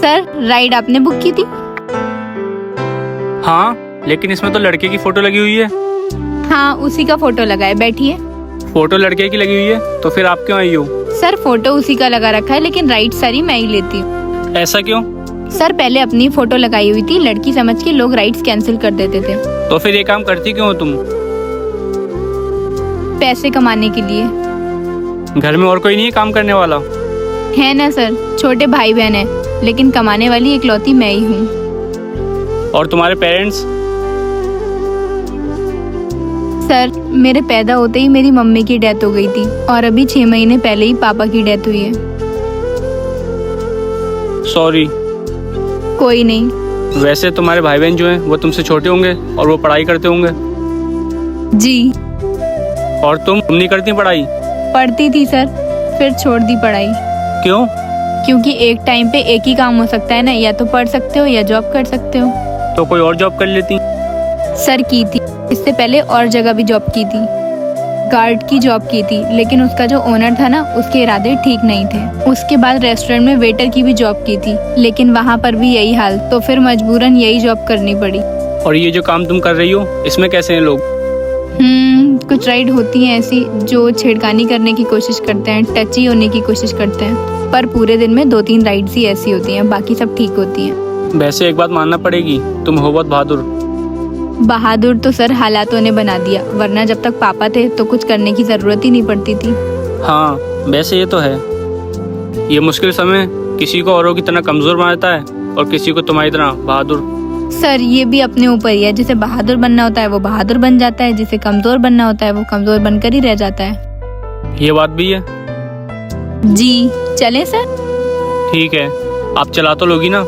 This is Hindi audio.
सर राइड आपने बुक की थी? हाँ, लेकिन इसमें तो लड़के की फोटो लगी हुई है। हाँ, उसी का फोटो लगा है, बैठिए। फोटो लड़के की लगी हुई है, तो फिर आप क्यों आई हो? सर फोटो उसी का लगा रखा है, लेकिन राइड सारी मैं ही लेती हूँ। ऐसा क्यों? सर पहले अपनी फोटो लगाई हुई थी, लड़की समझ के लोग राइड्स कैंसिल कर देते थे। तो फिर ये काम करती क्यों हो तुम? पैसे कमाने के लिए। घर में और कोई नहीं है काम करने वाला? है ना सर, छोटे भाई बहन है, लेकिन कमाने वाली इकलौती मैं ही हूँ। और तुम्हारे पेरेंट्स? सर मेरे पैदा होते ही मेरी मम्मी की डेथ हो गई थी, और अभी 6 महीने पहले ही पापा की डेथ हुई है। सॉरी। कोई नहीं। वैसे तुम्हारे भाई बहन जो हैं वो तुमसे छोटे होंगे और वो पढ़ाई करते होंगे। जी। और तुम नहीं करती पढ़ाई? पढ़ती थी सर, फिर छोड़ दी पढ़ाई। क्यों? क्योंकि एक टाइम पे एक ही काम हो सकता है ना, या तो पढ़ सकते हो या जॉब कर सकते हो। तो कोई और जॉब कर लेती? सर की थी, इससे पहले और जगह भी जॉब की थी। गार्ड की जॉब की थी, लेकिन उसका जो ओनर था ना, उसके इरादे ठीक नहीं थे। उसके बाद रेस्टोरेंट में वेटर की भी जॉब की थी, लेकिन वहाँ पर भी यही हाल, तो फिर मजबूरन यही जॉब करनी पड़ी। और ये जो काम तुम कर रही हो, इसमें कैसे हैं लोग? कुछ राइड होती हैं ऐसी जो छेड़खानी करने की कोशिश करते हैं, टची होने की कोशिश करते हैं, पर पूरे दिन में 2-3 राइड्स ही ऐसी होती हैं, बाकी सब ठीक होती हैं। वैसे एक बात मानना पड़ेगी, तुम हो बहुत बहादुर। बहादुर तो सर हालातों ने बना दिया, वरना जब तक पापा थे तो कुछ करने की जरूरत ही नहीं पड़ती थी। हाँ, वैसे ये तो है। ये मुश्किल समय किसी को औरों की तरह कमजोर बना देता है और किसी को तुम्हारी तरह बहादुर। सर ये भी अपने ऊपर ही है, जिसे बहादुर बनना होता है वो बहादुर बन जाता है, जिसे कमजोर बनना होता है वो कमजोर बनकर ही रह जाता है। ये बात भी है। जी चलें सर? ठीक है, आप चला तो लोगी ना?